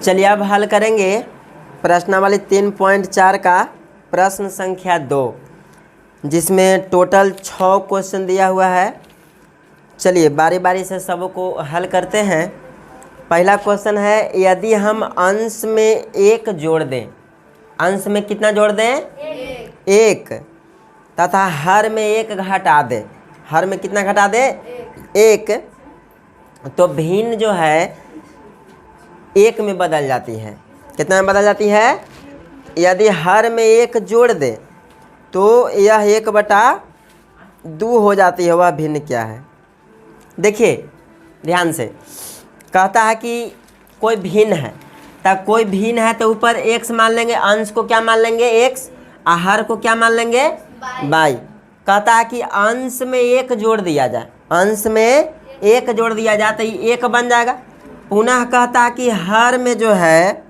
चलिए अब हल करेंगे प्रश्नावली 3.4 का प्रश्न संख्या 2, जिसमें टोटल 6 क्वेश्चन दिया हुआ है। चलिए बारी बारी से सबको हल करते हैं। पहला क्वेश्चन है, यदि हम अंश में 1 जोड़ दें, अंश में कितना जोड़ दें? 1 तथा हर में 1 घटा दें, हर में कितना घटा दें? 1, तो भिन्न जो है 1 में बदल जाती है। कितना में बदल जाती है? यदि हर में 1 जोड़ दे तो यह 1/2 हो जाती है। वह भिन्न क्या है? देखिए ध्यान से, कहता है कि कोई भिन्न है, तब कोई भिन्न है तो ऊपर x मान लेंगे, अंश को क्या मान लेंगे? x, और हर को क्या मान लेंगे? y। कहता है कि अंश में 1 जोड़ दिया जाए, अंश में 1 जोड़ दिया जाए तो ये 1 बन जाएगा। पुनः कहता है कि हर में जो है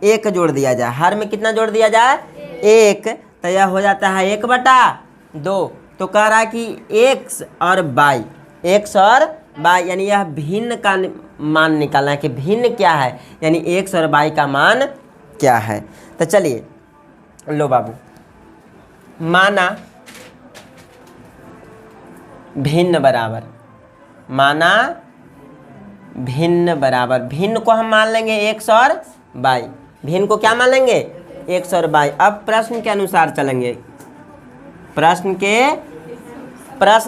1 जोड़ दिया जाए, हर में कितना जोड़ दिया जाए? 1, तो यह हो जाता है 1/2। तो कह रहा है कि x और y, x और y, यानी यह भिन्न का मान निकालना है कि भिन्न क्या है, यानी x और y का मान क्या है। तो चलिए लो बाबू, माना भिन्न बराबर, माना भिन्न बराबर, भिन्न को हम मान लेंगे x और y, भिन्न को क्या मान लेंगे? x और y। अब प्रश्न के अनुसार चलेंगे। प्रश्न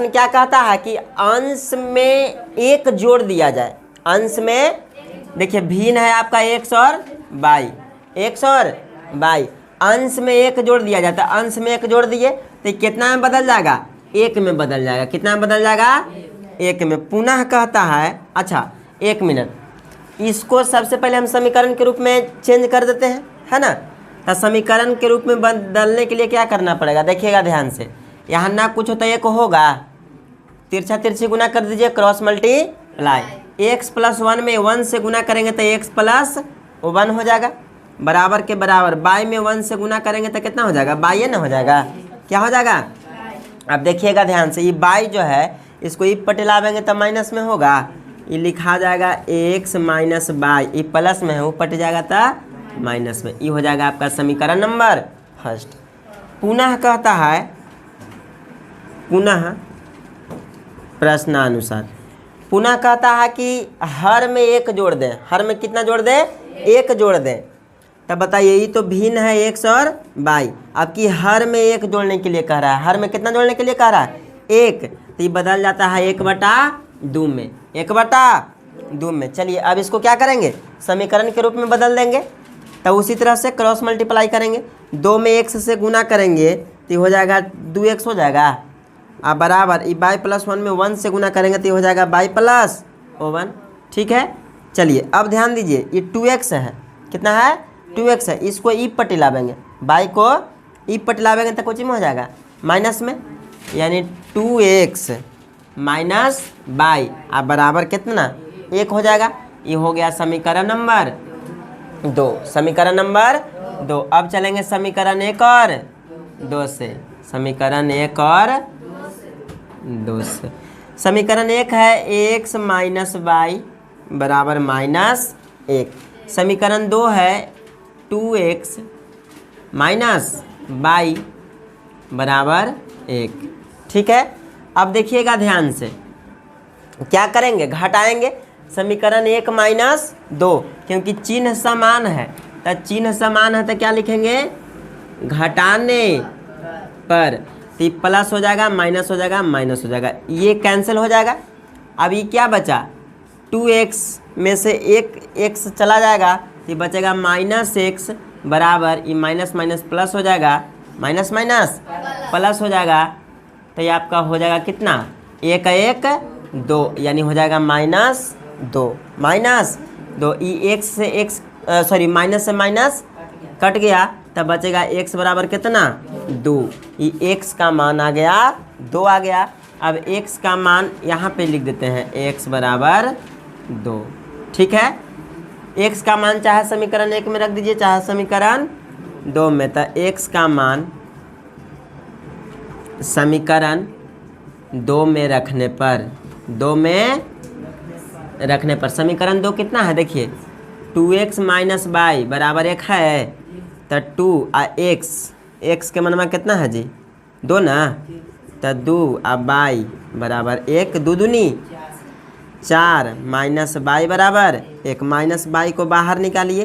क्या कहता है कि अंश में 1 जोड़ दिया जाए, अंश में देखिए भिन्न है आपका x और y, x और y, अंश में 1 जोड़ दिया जाता है, अंश में 1 जोड़ दिए तो कितना में बदल जाएगा? 1 में बदल जाएगा। कितना में बदल जाएगा? 1 में। पुनः कहता है, अच्छा 1 मिनट, इसको सबसे पहले हम समीकरण के रूप में चेंज कर देते हैं, है ना। तो समीकरण के रूप में बदलने के लिए क्या करना पड़ेगा? देखिएगा ध्यान से, यहाँ ना कुछ होता है 1 होगा, तिरछा तिरछी गुना कर दीजिए, क्रॉस मल्टीप्लाई, x + 1 में 1 से गुना करेंगे तो x + 1 हो जाएगा, बराबर के बराबर। y में 1 से गुना करेंगे तो कितना हो जाएगा? y ना हो जाएगा, क्या हो जाएगा? अब देखिएगा ध्यान से, ये y जो है इसको ई पटिलावेंगे तो माइनस में होगा, ये लिखा जाएगा x - y, ये प्लस में है वो पट जाएगा तो माइनस में, ये हो जाएगा आपका समीकरण नंबर 1। पुनः कहता है, पुनः प्रश्नानुसार पुनः कहता है कि हर में 1 जोड़ दें, हर में कितना जोड़ दें? 1 जोड़ दें। तब बताइए, ये तो भिन्न है x और y, अब कि हर में 1 जोड़ने के लिए कह रहा है, हर में कितना जोड़ने के लिए कह रहा है? 1, तो ये बदल जाता है 1/2 में, 1/2 में। चलिए अब इसको क्या करेंगे? समीकरण के रूप में बदल देंगे। तो उसी तरह से क्रॉस मल्टीप्लाई करेंगे, 2 में x से गुना करेंगे तो हो जाएगा 2x हो जाएगा, अब बराबर y + 1 में 1 से गुना करेंगे तो हो जाएगा y + 1। ठीक है। चलिए अब ध्यान दीजिए, ये 2x है, कितना है? 2x है, इसको ई पटिलावेंगे, y को ई पटिलावेंगे तो कुछ में हो जाएगा माइनस में, यानी 2x - y, अब बराबर कितना? 1 हो जाएगा। ये हो गया समीकरण नंबर 2, समीकरण नंबर 2। अब चलेंगे समीकरण 1 और 2 से, समीकरण 1 और 2 से। समीकरण 1 है x - y बराबर -1, समीकरण 2 है 2x - y बराबर 1। ठीक है। अब देखिएगा ध्यान से, क्या करेंगे? घटाएंगे समीकरण 1 - 2, क्योंकि चिन्ह समान है, तो चिन्ह समान है तो क्या लिखेंगे? घटाने पर, तो ये प्लस हो जाएगा, माइनस हो जाएगा, माइनस हो जाएगा, ये कैंसिल हो जाएगा। अब ये क्या बचा? 2x में से 1 x चला जाएगा, तो ये बचेगा -x बराबर, ये माइनस माइनस प्लस हो जाएगा, माइनस माइनस प्लस हो जाएगा, तो ये आपका हो जाएगा कितना? 1 1 2, यानी हो जाएगा -2, -2, ये x से x सॉरी माइनस से माइनस कट गया, तब बचेगा x बराबर कितना? 2, ये x का मान आ गया 2 आ गया। अब x का मान यहाँ पे लिख देते हैं, x बराबर 2। ठीक है। x का मान चाहे समीकरण 1 में रख दीजिए, चाहे समीकरण 2 में, तो x का मान समीकरण 2 में रखने पर, 2 में रखने पर समीकरण 2 कितना है? देखिए 2x माइनस बाई बराबर 1 है। तो 2 आ x के मनवा कितना है जी 2 ना। तो 2 आ बाई बराबर 1, 2 दूनी 4 माइनस बाई बराबर 1। माइनस बाई को बाहर निकालिए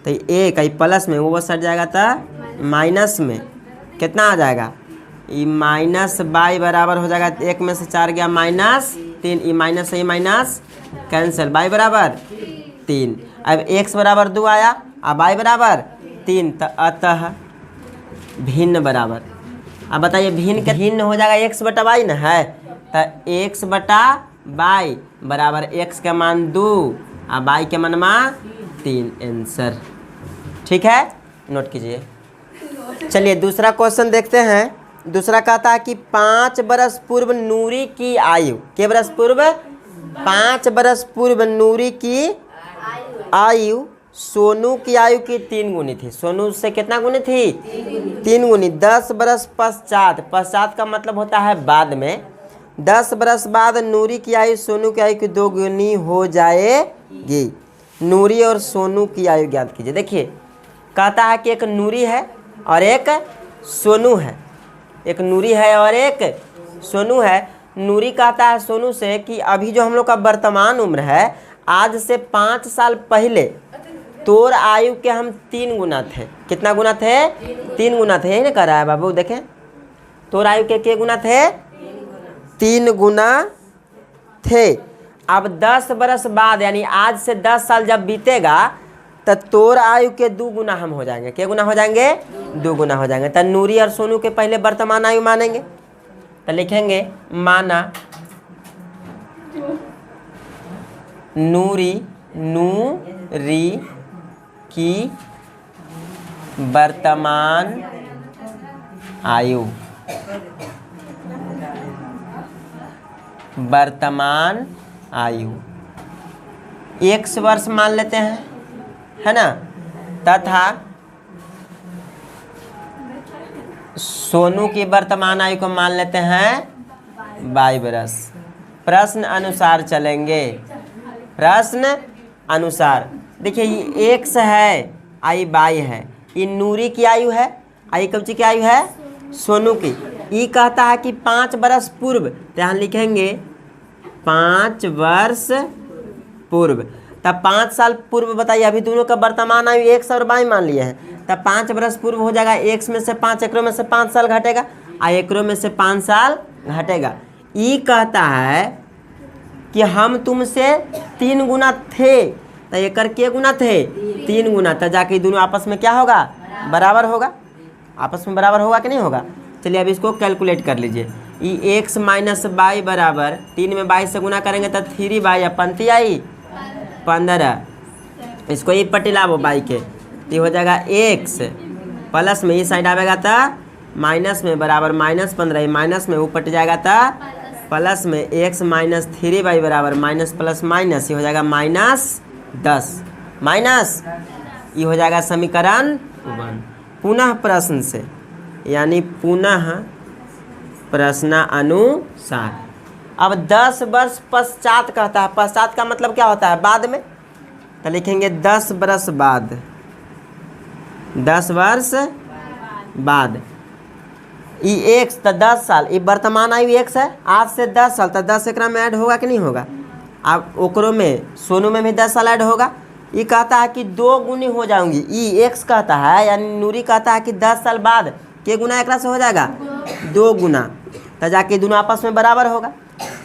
तो 1 आई प्लस में वो सट जाएगा तो माइनस में कितना आ जाएगा। ये माइनस बाई बराबर हो जाएगा 1 में से 4 गया -3। ये माइनस से ये माइनस कैंसिल, बाई बराबर 3। अब x बराबर 2 आया और बाई बराबर 3। तो अतः भिन्न बराबर, अब बताइए भिन्न हो जाएगा x बटा बाई ना है। तो x बटा बाई बराबर x का मान 2 और बाई के मान 3 आंसर। ठीक है, नोट कीजिए। चलिए दूसरा क्वेश्चन देखते हैं। दूसरा कहता है कि 5 बरस पूर्व नूरी की आयु, के बरस पूर्व 5 बरस पूर्व नूरी की आयु सोनू की आयु की 3 गुनी थी। सोनू से कितना गुनी थी 3 गुनी। 10 बरस पश्चात, पश्चात का मतलब होता है बाद में, 10 बरस बाद नूरी की आयु सोनू की आयु की 2 गुनी हो जाएगी। नूरी और सोनू की आयु ज्ञात कीजिए। देखिए कहता है कि एक नूरी है और एक सोनू है। एक नूरी है और एक सोनू है। नूरी कहता है सोनू से कि अभी जो हम लोग का वर्तमान उम्र है, आज से 5 साल पहले तोर आयु के हम 3 गुना थे। कितना गुना थे 3 गुना थे। यही ना कह रहा है बाबू, देखें तोर आयु के गुना थे 3 गुना थे। अब 10 बरस बाद यानी आज से 10 साल जब बीतेगा तो तोर आयु के 2 गुना हम हो जाएंगे। क्या गुना हो जाएंगे 2 गुना हो जाएंगे। तो नूरी और सोनू के पहले वर्तमान आयु मानेंगे तो लिखेंगे माना नूरी की वर्तमान आयु, वर्तमान आयु x वर्ष मान लेते हैं, है ना। तथा सोनू की वर्तमान आयु को मान लेते हैं 22 बरस। प्रश्न अनुसार चलेंगे, प्रश्न अनुसार। देखिए ये x है, आई बाई है, ये नूरी की आयु है, आई कब्जी की आयु है सोनू की। ये कहता है कि 5 बरस पूर्व, तो यहाँ लिखेंगे 5 वर्ष पूर्व। तब 5 साल पूर्व बताइए, अभी दोनों का वर्तमान आयु x और बाई मान लिए हैं। तब 5 बरस पूर्व हो जाएगा x में से 5, एकरों में से 5 साल घटेगा और एकरों में से 5 साल घटेगा। ये कहता है कि हम तुमसे 3 गुना थे, तो एकर के गुना थे 3 गुना। तो जाके दोनों आपस में क्या होगा बराबर होगा। आपस में बराबर होगा कि नहीं होगा। चलिए अब इसको कैलकुलेट कर लीजिए। ये x माइनस बाई बराबर 3 में 22 से गुना करेंगे तो 3 बाई अपनती आई 15। इसको ये पट्टी लाओ बाई के, तो हो जाएगा x प्लस में ये साइड आएगा तो माइनस में बराबर -15। माइनस में वो पट जाएगा तो प्लस में x माइनस 3 बाई बराबर माइनस प्लस माइनस, ये हो जाएगा -10 माइनस, ये हो जाएगा समीकरण 1। पुनः प्रश्न से यानी पुनः प्रश्नानुसार। अब 10 वर्ष पश्चात कहता है। पश्चात का मतलब क्या होता है बाद में, तो लिखेंगे 10 बरस बाद, 10 वर्ष बाद। ये x तो 10 साल, ये वर्तमान आयु x है, आज से 10 साल, तो 10 एकरा में ऐड होगा कि नहीं होगा। अब ओकरों में सोनू में भी 10 साल ऐड होगा। ये कहता है कि 2 गुनी हो जाऊंगी। ये x कहता है यानी नूरी कहता है कि 10 साल बाद के गुना एकरा से हो जाएगा 2 गुना, तो जाके दोनों आपस में बराबर होगा।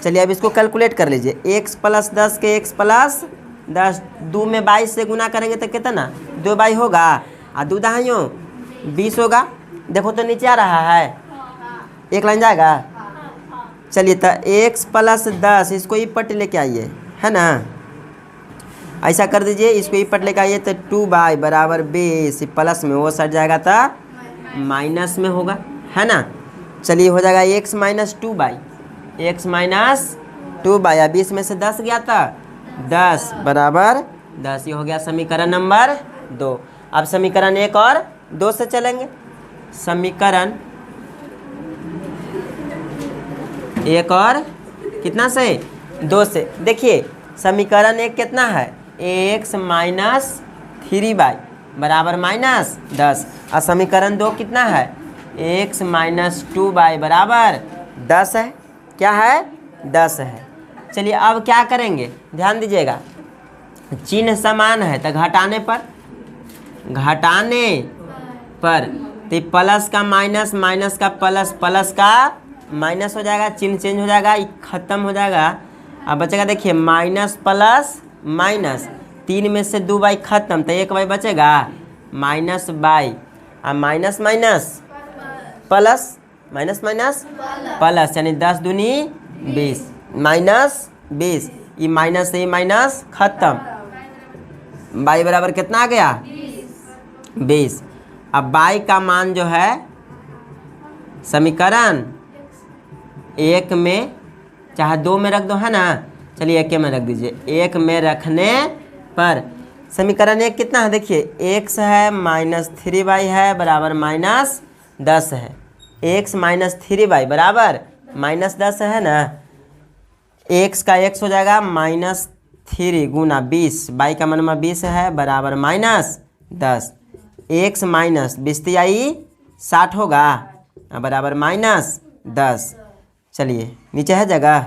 चलिए अब इसको कैलकुलेट कर लीजिए। x प्लस 10 के x प्लस 10, 2 में 22 से गुना करेंगे तो कितना 2 बाई होगा और 2 दहाइयों 20 होगा। देखो तो नीचे आ रहा है, एक लाइन जाएगा। चलिए तो x प्लस 10 इसको ई पट लेके आइए, है ना। ऐसा कर दीजिए, इसको ई पट लेके आइए तो 2 बाई बराबर 20, प्लस में वो सट जाएगा तो माइनस में होगा, है ना। चलिए हो जाएगा x minus 2 by, x minus 2 by, 20 में से 10 गया था 10 बराबर 10। ये हो गया समीकरण नंबर 2। अब समीकरण 1 और 2 से चलेंगे। समीकरण 1 और कितना से 2 से। देखिए समीकरण 1 कितना है एक्स माइनस 3y बराबर -10। और समीकरण 2 कितना है? एक्स माइनस 2y बराबर 10 है। क्या है? 10 है। चलिए अब क्या करेंगे, ध्यान दीजिएगा, चिन्ह समान है तो घटाने पर तो प्लस का माइनस, माइनस का प्लस, प्लस का माइनस हो जाएगा, चिन्ह चेंज हो जाएगा, खत्म हो जाएगा। अब बचेगा देखिए माइनस प्लस माइनस, 3 में से 2y खत्म तो 1y बचेगा, माइनस बाई और minus minus plus, minus minus plus, यानी 10 दूनी 20, -20, ये माइनस से माइनस खत्म, y बराबर कितना आ गया? 20। अब y का मान जो है समीकरण 1 में चाहे 2 में रख दो, है ना, चलिए 1 में रख दीजिए। 1 में रखने पर समीकरण 1 कितना है? देखिए x है -3y है बराबर -10 है। x -3y बराबर -10 है ना, x का x हो जाएगा -3 गुना 20, y का मान 20 है बराबर -10। x माइनस 20 आई 60 होगा बराबर -10। चलिए नीचे है जगह,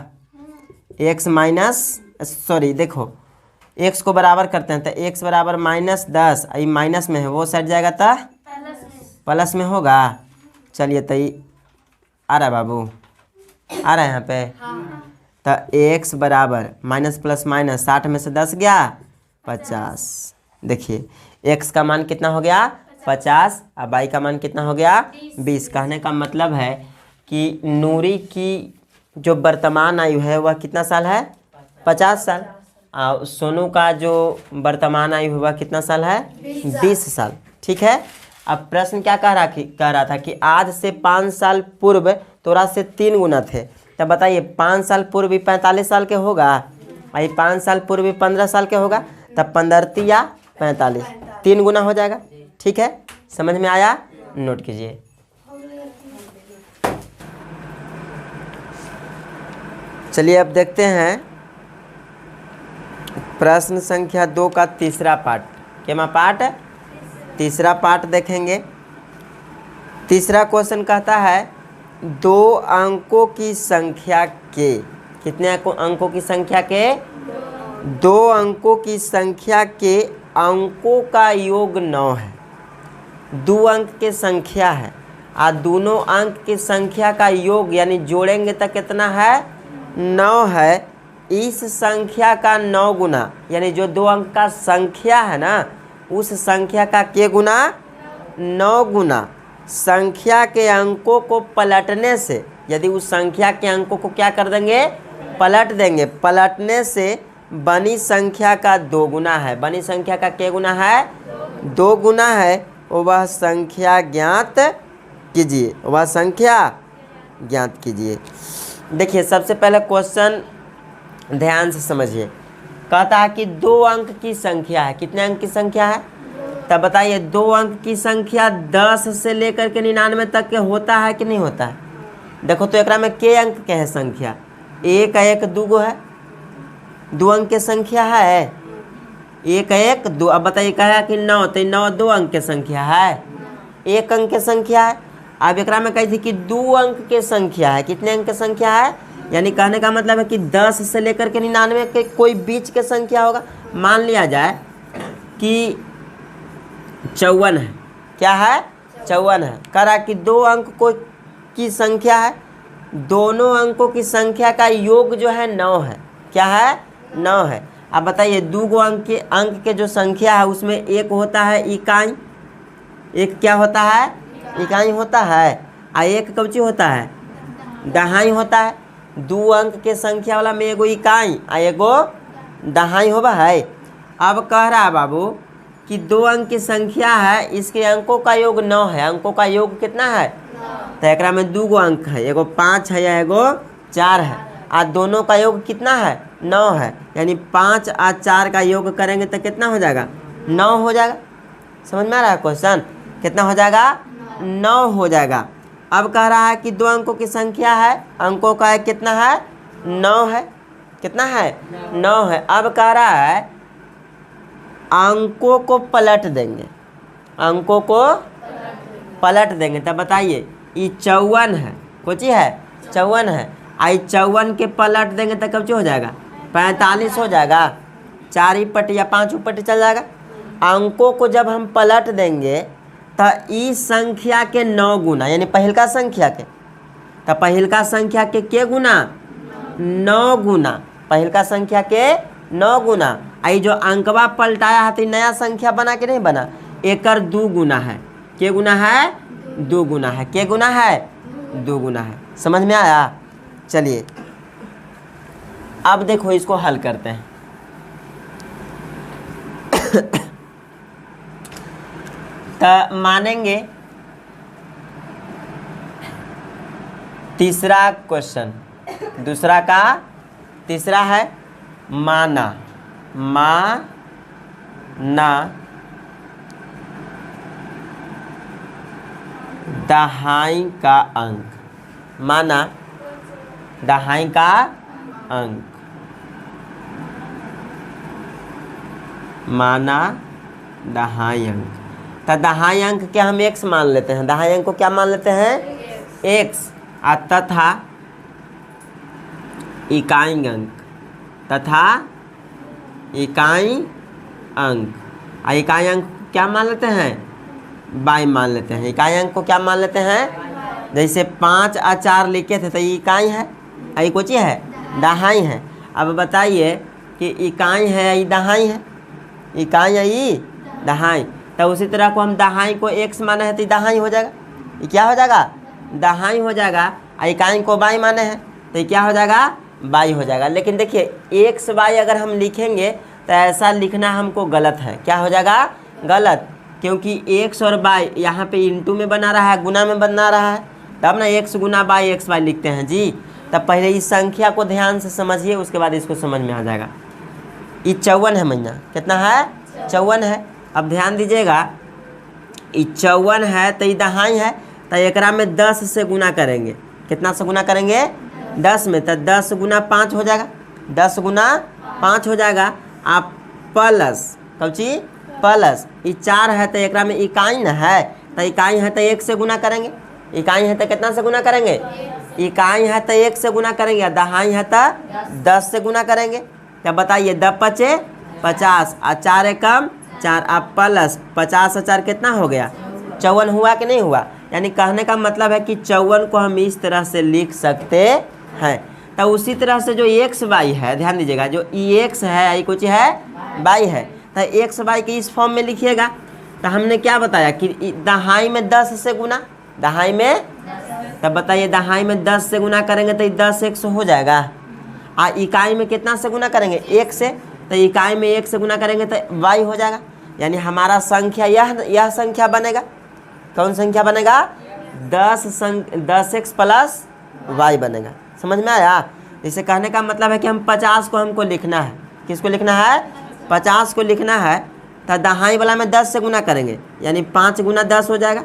x माइनस सॉरी देखो x को बराबर करते हैं तो x बराबर -10, आई माइनस में है, वो साइड जाएगा तो प्लस में होगा। चलिए तो आ रहा है बाबू, आ रहा है यहाँ पे, तो x बराबर माइनस प्लस माइनस 60 में से 10 गया 50। देखिए x का मान कितना हो गया? 50 और y का मान कितना हो गया? 20। कहने का मतलब है कि नूरी की जो वर्तमान आयु है वह कितना साल है? 50 साल। और सोनू का जो वर्तमान आयु है वह कितना साल है? 20 साल। ठीक है। अब प्रश्न क्या कह रहा था कि आज से 5 साल पूर्व तोरा से 3 गुना थे। तब बताइए 5 साल पूर्व भी 45 साल के होगा, आई 5 साल पूर्व भी 15 साल के होगा, तब 15 या 45 3 गुना हो जाएगा। ठीक है, समझ में आया? नोट कीजिए। चलिए अब देखते हैं प्रश्न संख्या 2 का तीसरा पार्ट। क्या पार्ट? तीसरा पार्ट देखेंगे। तीसरा क्वेश्चन कहता है 2 अंकों की संख्या के, कितने अंकों की संख्या के? 2 अंकों की संख्या के अंकों का योग 9 है। 2 अंक के संख्या है और दोनों अंक की संख्या का योग यानी जोड़ेंगे तो कितना है? 9 है। इस संख्या का 9 गुना, यानी जो 2 अंक का संख्या है ना उस संख्या का के गुना? 9 गुना संख्या के अंकों को पलटने से, यदि उस संख्या के अंकों को क्या कर देंगे? पलट देंगे। पलटने से बनी संख्या का 2 गुना है। बनी संख्या का के गुना है? 2 गुना है। वह संख्या ज्ञात कीजिए। वह संख्या ज्ञात कीजिए। देखिए सबसे पहले क्वेश्चन ध्यान से समझिए। कहता है कि 2 अंक की संख्या है। कितने अंक की संख्या है? तब बताइए 2 अंक की संख्या 10 से लेकर के 99 तक के होता है कि नहीं होता है? देखो तो एकरा में के अंक के है संख्या? 1 1 2 गो है। 2 अंक के संख्या है 1 1 2। अब बताइए कहा कि 9, तो 9 2 अंक के संख्या है, 1 अंक के संख्या है। अब एकरा में कही थी कि 2 अंक के संख्या है। कितने अंक के संख्या है? यानी कहने का मतलब है कि 10 से लेकर के 99 के कोई बीच के संख्या होगा। मान लिया जाए कि 54 है। क्या है? 54 है। कह रहा कि 2 अंक की संख्या है, दोनों अंकों की संख्या का योग जो है 9 है। क्या है? 9 है। अब बताइए 2 अंक के जो संख्या है उसमें एक होता है इकाई। एक क्या होता है? इकाई होता है। और एक कौची होता है? दहाई होता है। 2 अंक के संख्या वाला में एगो इकाई और एगो दहाई होगा है। अब कह रहा है बाबू कि 2 अंक की संख्या है, इसके अंकों का योग 9 है। अंकों का योग कितना है? तो एक में 2 गो अंक है, एगो 5 है या एगो 4 है। और दोनों का योग कितना है? 9 है। यानी 5 और 4 का योग करेंगे तो कितना हो जाएगा? 9 हो जाएगा। समझ में आ रहा है क्वेश्चन? कितना हो जाएगा? 9 हो जाएगा। अब कह रहा है कि 2 अंकों की संख्या है, अंकों का कितना है? 9 है। कितना है? 9 है। अब कह रहा है अंकों को पलट देंगे, अंकों को पलट देंगे, तब बताइए ये 54 है, कुछ है 54 है, आई 54 के पलट देंगे तो कब हो जाएगा 45 हो जाएगा, 4 ही पट्टी या 5 पट्टी चल जाएगा। अंकों को जब हम पलट देंगे तो इस संख्या के 9 गुना, यानी पहिलका संख्या के, तो पहिलका संख्या के गुना 9 गुना, पहिलका संख्या के 9 गुना। आई जो अंकवा पलटाया है तो नया संख्या बना के नहीं बना, एकर 2 गुना है, के गुना है 2 गुना है, के गुना है 2 गुना है। समझ में आया? चलिए अब देखो इसको हल करते हैं। तो मानेंगे तीसरा क्वेश्चन, दूसरा का तीसरा है माना, माना दहाई का अंक, माना दहाई का अंक, माना दहाई अंक। तो दहाई अंक क्या हम x मान लेते हैं, दहाई अंक को क्या मान लेते हैं x, तथा इकाई अंक, तथा इकाई अंक, इकाई अंक क्या मान लेते हैं y मान लेते हैं। इकाई अंक को क्या मान लेते हैं, जैसे 5 और 4 लिखे थे तो ये इकाई है, ये कुछ है दहाई है। अब बताइए कि इकाई है ये दहाई है, इकाई है ये दहाई, तो उसी तरह को हम दहाई को x माने हैं तो दहाई हो जाएगा, ये क्या हो जाएगा दहाई हो जाएगा। इकाई को y माने हैं तो ये क्या हो जाएगा y हो जाएगा। लेकिन देखिए x y अगर हम लिखेंगे तो ऐसा लिखना हमको गलत है, क्या हो जाएगा गलत, क्योंकि x और y यहाँ पे इंटू में बना रहा है, गुना में बना रहा है, तब ना x गुना y x y लिखते हैं जी। तब पहले इस संख्या को ध्यान से समझिए, उसके बाद इसको समझ में आ जाएगा। ये 54 है मैया, कितना है 54 है। अब ध्यान दीजिएगा, ये 54 है तो ये दहाई है, तो एकरा में 10 से गुना करेंगे, कितना से गुना करेंगे 10 में, तो 10 गुना 5 हो जाएगा, 10 गुना 5 हो जाएगा। आप प्लस कौची प्लस ये 4 है तो एकरा में इकाई न है, तो इकाई है तो 1 से गुना करेंगे, इकाई है तो कितना से गुना करेंगे, इकाई है तो 1 से गुना करेंगे, दहाई है तो 10 से गुना करेंगे। क्या बताइए 10 पचे 50 और 4 एकम 4, आप प्लस 50 और 4 कितना हो गया 54 हुआ कि नहीं हुआ। यानी कहने का मतलब है कि 54 को हम इस तरह से लिख सकते हैं। तो उसी तरह से जो एक्स वाई है, ध्यान दीजिएगा, जो एक्स है ये कुछ है वाई है, तो एक्स वाई के इस फॉर्म में लिखिएगा। तो हमने क्या बताया कि दहाई में 10 से गुना, दहाई में, तब बताइए दहाई में 10 से गुना करेंगे तो 10 1 हो जाएगा। इकाई में कितना से गुना करेंगे 1 से, तो इकाई में 1 से गुना करेंगे तो वाई हो जाएगा। यानी हमारा संख्या यह संख्या बनेगा, कौन संख्या बनेगा 10x प्लस वाई बनेगा। समझ में आया? इसे कहने का मतलब है कि हम 50 को हमको लिखना है, किसको लिखना है 50 को लिखना है, तो दहाई वाला में 10 से गुना करेंगे, यानी 5 गुना 10 हो जाएगा,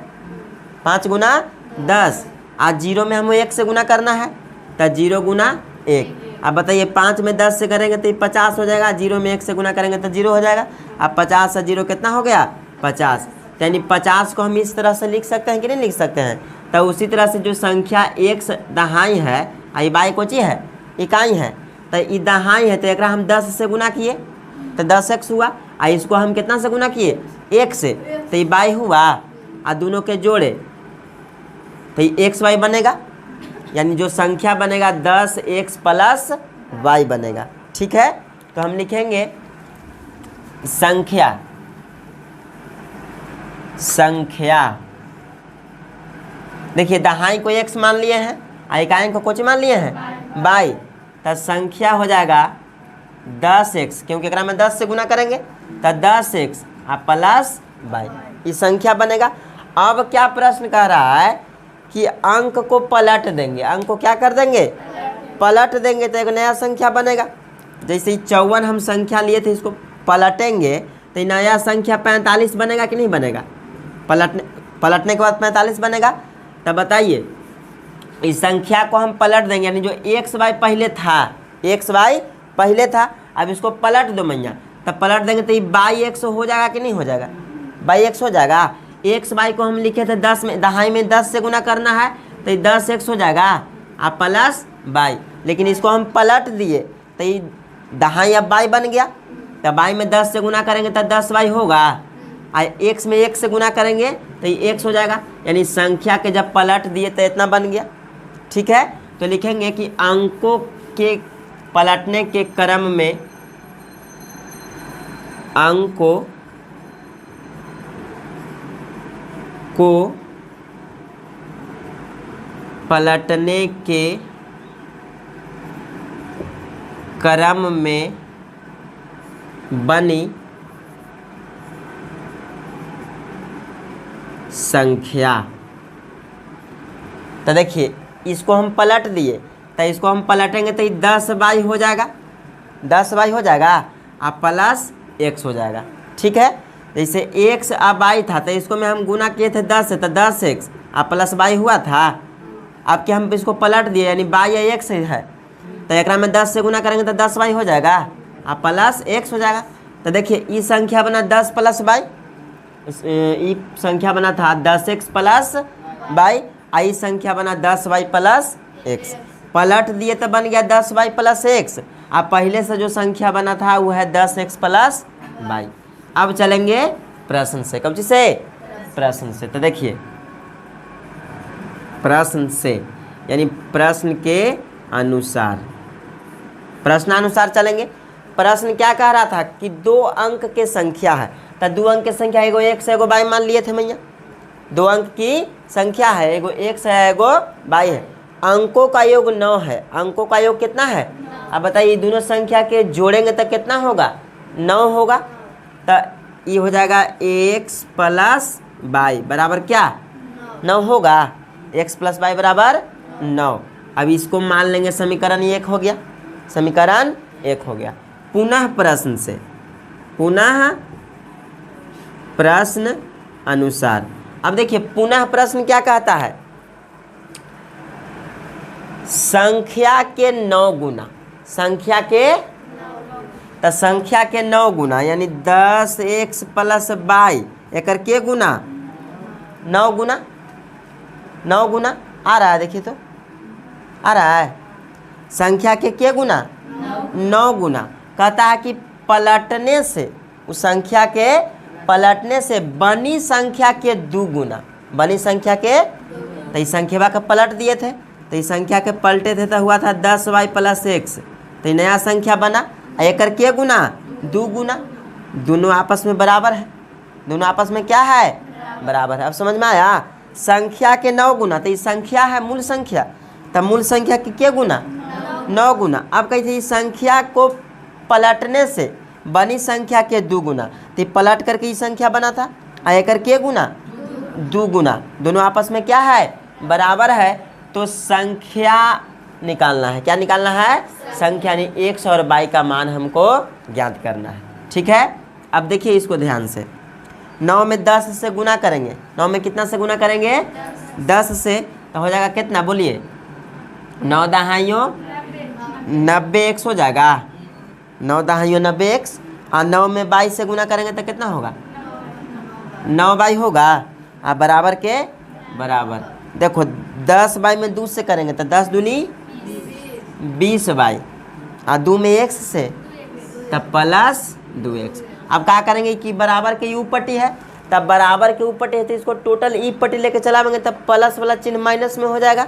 5 गुना 10। आज 0 में हमें 1 से गुना करना है, तो 0 गुना 1। अब बताइए 5 में 10 से करेंगे तो 50 हो जाएगा, 0 में 1 से गुना करेंगे तो 0 हो जाएगा। अब 50 से 0 कितना हो गया 50। यानी 50 को हम इस तरह से लिख सकते हैं कि नहीं लिख सकते हैं। तो उसी तरह से जो संख्या x दहाई है, आई बाई कोची है इकाई है, तो ये दहाई है तो एक हम 10 से गुना किए तो 10x हुआ, और इसको हम कितना से गुना किए 1 से, तो ये बाई हुआ, और दोनों के जोड़े तो ये x y बनेगा। यानी जो संख्या बनेगा 10x प्लस y बनेगा। ठीक है, तो हम लिखेंगे संख्या, संख्या देखिए दहाई को x मान लिए हैं, इकाई को कुछ मान लिए हैं y, तो संख्या हो जाएगा 10x, क्योंकि एकरा में 10 से गुना करेंगे तो 10x प्लस y, ये संख्या बनेगा। अब क्या प्रश्न कह रहा है कि अंक को पलट देंगे, अंक को क्या कर देंगे पलट देंगे, तो एक नया संख्या बनेगा। जैसे 54 हम संख्या लिए थे, इसको पलटेंगे तो नया संख्या 45 बनेगा कि नहीं बनेगा, पलटने के बाद 45 बनेगा। तब बताइए इस संख्या को हम पलट देंगे, यानी जो x y पहले था, x y पहले था, अब इसको पलट दो मैया, तब पलट देंगे तो ये बाई एक्स हो जाएगा कि नहीं हो जाएगा, बाई एक्स हो जाएगा। एक्स बाई को हम लिखे थे 10 में, दहाई में 10 से गुना करना है तो ये 10 एक्स हो जाएगा अब प्लस बाई। लेकिन इसको हम पलट दिए तो ये दहाई अब बाई बन गया, तो बाई में 10 से गुना करेंगे तो 10 बाई होगा, और एक्स में 1 से गुना करेंगे तो ये एक्स हो जाएगा। यानी संख्या के जब पलट दिए तो इतना बन गया। ठीक है, तो लिखेंगे कि अंकों के पलटने के क्रम में अंकों को पलटने के क्रम में बनी संख्या। तो देखिए इसको हम पलट दिए तो इसको हम पलटेंगे तो ये 10 बाई हो जाएगा, 10 बाई हो जाएगा अब प्लस एक्स हो जाएगा। ठीक है, जैसे एक्स अब बाई था तो इसको में हम गुना किए थे 10 से, तो 10 एक्स अब प्लस बाई हुआ था। अब कि हम इसको पलट दिए यानी बाई या एक्स है तो एक में 10 से गुना करेंगे तो 10 बाई हो जाएगा अब प्लस एक्स हो जाएगा। तो देखिए ये संख्या बना 10 प्लस बाई, ये संख्या बना था 10 एक्स प्लस बाई, आई संख्या बना 10 बाई प्लस एक्स। पलट दिए तो बन गया 10 बाई प्लस एक्स। अब पहले से जो संख्या बना था वो है 10 एक्स प्लस बाई। अब चलेंगे प्रश्न से, कब से प्रश्न से। तो देखिए प्रश्न से यानी प्रश्न के अनुसार, प्रश्नानुसार चलेंगे। प्रश्न क्या कह रहा था कि 2 अंक के संख्या है, तो 2 अंक की संख्या एगो एक्स एगो बाई मान लिए थे भैया। 2 अंक की संख्या है, एगो एक्स है एगो बाई है। अंकों का योग 9 है, अंकों का योग कितना है? अब बताइए दोनों संख्या के जोड़ेंगे तो कितना होगा? 9 होगा। तो ये हो जाएगा एक्स प्लस बाई बराबर क्या? 9 होगा। एक्स प्लस बाई बराबर 9। अब इसको मान लेंगे समीकरण 1 हो गया, समीकरण 1 हो गया। पुनः प्रश्न से, पुनः प्रश्न अनुसार। अब देखिए पुनः प्रश्न क्या कहता है? संख्या के 9 गुना, संख्या के, तो संख्या के 9 गुना यानी 10 एक्स प्लस बाई एक के गुना 9 गुना, 9 गुना आ रहा है, देखिए तो आ रहा है। संख्या के गुना 9 गुना। कहता है कि पलटने से, उस संख्या के पलटने से बनी संख्या के 2 गुना, बनी संख्या के, तो इस संख्या का पलट दिए थे तो इस संख्या के पलटे थे तो हुआ था 10 वाई प्लस एक्स, तो नया संख्या बना। एक के गुना 2 गुना, दोनों आपस में बराबर है, दोनों आपस में क्या है? बराबर है। अब समझ में आया? संख्या के 9 गुना, तो ये संख्या है मूल संख्या, तो मूल संख्या के गुना 9 गुना। अब कहते हैं इस संख्या को पलटने से बनी संख्या के 2 गुना, तो पलट करके ये संख्या बना था। एक के गुना 2 गुना, दोनों आपस में क्या है? बराबर है। तो संख्या निकालना है, क्या निकालना है? संख्या यानी एक्स और बाई का मान हमको ज्ञात करना है। ठीक है, अब देखिए इसको ध्यान से। 9 में 10 से गुना करेंगे, 9 में कितना से गुना करेंगे? 10 से, तो हो जाएगा कितना बोलिए? 9 दहाइयों 90 एक्स हो जाएगा, 9 दहाइयों 90 एक्स। और 9 में 22 से गुना करेंगे तो कितना होगा? 9 बाई होगा। अब बराबर के बराबर, देखो 10 बाई में 2 से करेंगे तो 10 दूनी 20 बाई, और 2 में एक्स से तब प्लस 2x। अब क्या करेंगे कि बराबर के यू पट्टी है, तब बराबर के ऊपर है तो इसको टोटल ई पट्टी लेके चलाएंगे तब प्लस वाला चिन्ह माइनस में हो जाएगा।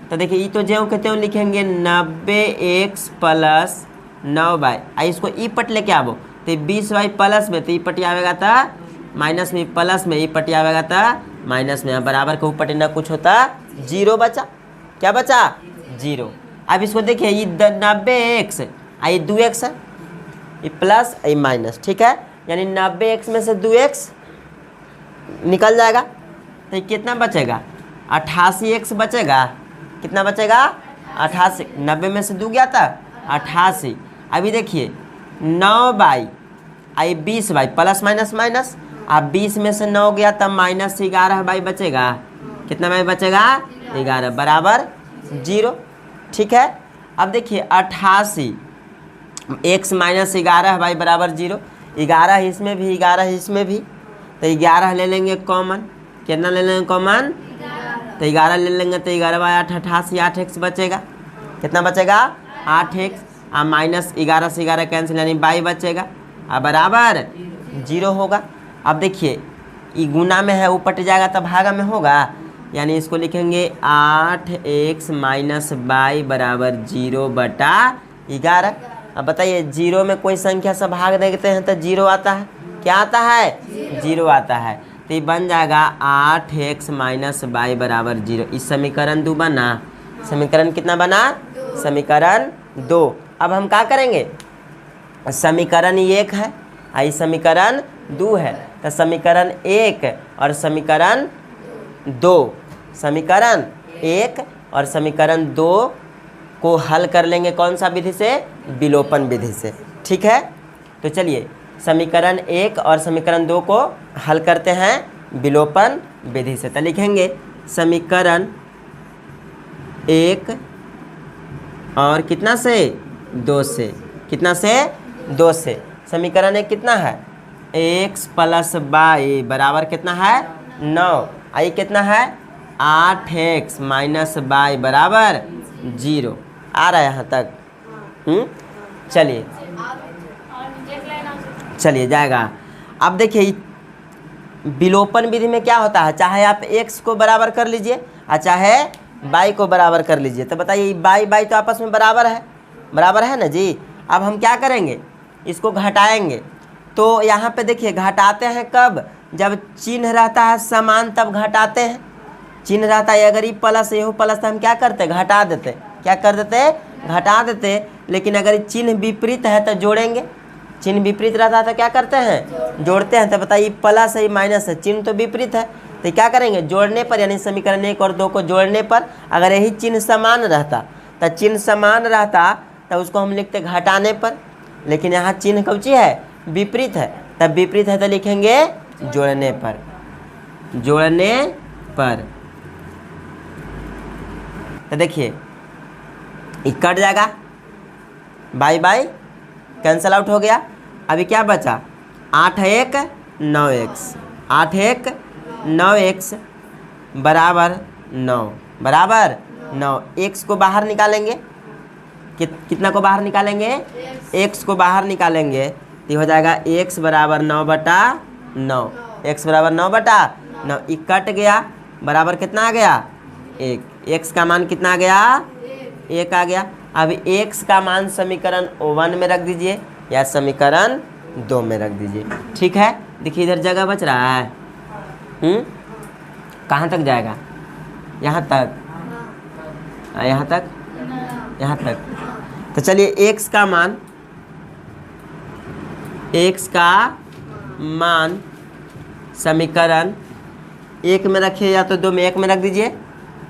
तो देखिए ये तो ज्यों के त्यों लिखेंगे 90x प्लस 9 बाई, इसको ई पट लेके आवो तो 20 बाई प्लस में, तो ई पट्टी आवेगा था माइनस में, प्लस में ई पट्टी आवेगा था माइनस में। बराबर के ऊपर ना कुछ होता 0 बचा, क्या बचा? 0। अब इसको देखिए ये 90x ये 2x है, ये प्लस ये माइनस, ठीक है। यानी 90x में से 2x निकल जाएगा तो ये कितना बचेगा? 88x बचेगा। कितना बचेगा? 88। 90 में से 2 गया था 88। अभी देखिए 9 by 20 by plus minus minus, अब 20 में से 9 गया तब माइनस 11 बाई बचेगा। कितना बाई बचेगा? 11 बराबर 0, ठीक है। अब देखिए 88 x माइनस 11 बाई बराबर 0। 11 इसमें भी, 11 इसमें भी, तो 11 ले लेंगे कॉमन। कितना ले लेंगे कॉमन? तो 11 ले लेंगे तो 11 बाई 8 88, 8x बचेगा। कितना बचेगा? 8x। अब माइनस 11 से 11 कैंसिल यानी 22 बचेगा। अब बराबर 0 होगा। अब देखिए ये गुना में है, ऊपर जाएगा तब भागा में होगा, यानी इसको लिखेंगे 8x माइनस 22 बराबर 0/11। अब बताइए 0 में कोई संख्या से भाग देते हैं तो 0 आता है। क्या आता है? 0 आता है। तो ये बन जाएगा 8x माइनस 22 बराबर 0। इस समीकरण 2 बना। समीकरण कितना बना? समीकरण 2। अब हम क्या करेंगे? समीकरण 1 है और ये समीकरण 2 है, तो समीकरण 1 और समीकरण 2, समीकरण 1 और समीकरण 2 को हल कर लेंगे कौन सा विधि से? विलोपन विधि से। ठीक है, तो चलिए समीकरण 1 और समीकरण 2 को हल करते हैं विलोपन विधि से। तो लिखेंगे समीकरण 1 और कितना से? 2 से। कितना से? 2 से। समीकरण 1 कितना है? x प्लस 22 बराबर कितना है? 9। आई कितना है? 8x माइनस 22 बराबर 0। आ रहा है यहाँ तक? चलिए चलिए जाएगा। अब देखिए विलोपन विधि में क्या होता है, चाहे आप x को बराबर कर लीजिए और चाहे y को बराबर कर लीजिए। तो बताइए y तो आपस में बराबर है, बराबर है ना जी। अब हम क्या करेंगे? इसको घटाएंगे। तो यहाँ पे देखिए घटाते हैं कब? जब चिन्ह रहता है समान तब घटाते हैं। चिन्ह रहता है अगर ये प्लस ये प्लस तो हम क्या करते? घटा देते। क्या कर देते? घटा देते। लेकिन अगर ये चिन्ह विपरीत है तो जोड़ेंगे। चिन्ह विपरीत रहता है तो क्या करते हैं? जोड़ते हैं। तो बताइए प्लस है माइनस है, चिन्ह तो विपरीत है, तो क्या करेंगे? जोड़ने पर, यानी समीकरण 1 और 2 को जोड़ने पर अगर यही चिन्ह समान रहता तो चिन्ह समान रहता तो उसको हम लिखते घटाने पर। लेकिन यहाँ चिन्ह कौन सी है? विपरीत है। तब विपरीत है तो लिखेंगे जोड़ने पर। जोड़ने पर तो देखिए ये कट जाएगा, बाई बाई कैंसल आउट हो गया। अभी क्या बचा? 8 1 9x, 8 1 9x बराबर 9, बराबर 9। x को बाहर निकालेंगे। कितना को बाहर निकालेंगे? x को बाहर निकालेंगे तो हो जाएगा x बराबर 9/9। x बराबर 9/9। ये कट गया, बराबर कितना आ गया? 1। x का मान कितना आ गया? 1 आ गया। अब x का मान समीकरण 1 में रख दीजिए या समीकरण 2 में रख दीजिए। ठीक है, देखिए इधर जगह बच रहा है। कहाँ तक जाएगा? यहाँ तक, यहाँ तक, यहाँ तक। तो चलिए x का मान समीकरण 1 में रखिए या तो 2 में। 1 में रख दीजिए।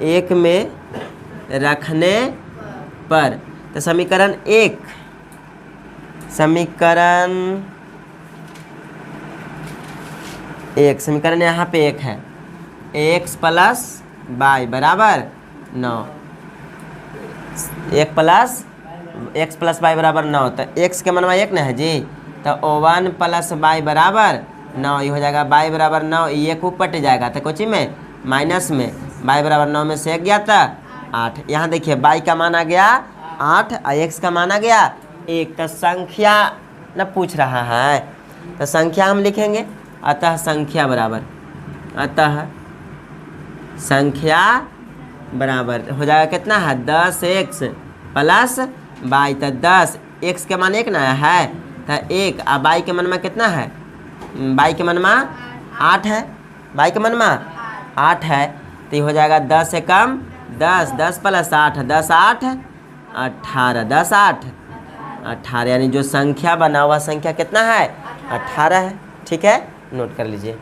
1 में रखने पर तो समीकरण 1, समीकरण यहाँ पे 1 है। x प्लस y बराबर 9। 1 प्लस x प्लस y बराबर 9। तो x के मनवा 1 ना है जी, तो 1 प्लस y बराबर 9। ये हो जाएगा y बराबर 9। ये 1 ऊपर जाएगा तो कोची में? माइनस में। y बराबर 9 में से 1 गया था 8। यहाँ देखिए y का मान आ गया 8 और x का मान आ गया 1। तो संख्या न पूछ रहा है तो संख्या हम लिखेंगे। अतः संख्या बराबर, अतः संख्या बराबर हो जाएगा कितना है? 10x plus y। तो 10 x के मान 1 ना है तो 1 और y के मान में कितना है? y के मान में 8 है। y के मान में 8 है तो ये हो जाएगा 10 से कम 10, 10 प्लस 8, 10 8 18, 10 8 18, यानी जो संख्या बना हुआ संख्या कितना है? 18 है। ठीक है, नोट कर लीजिए।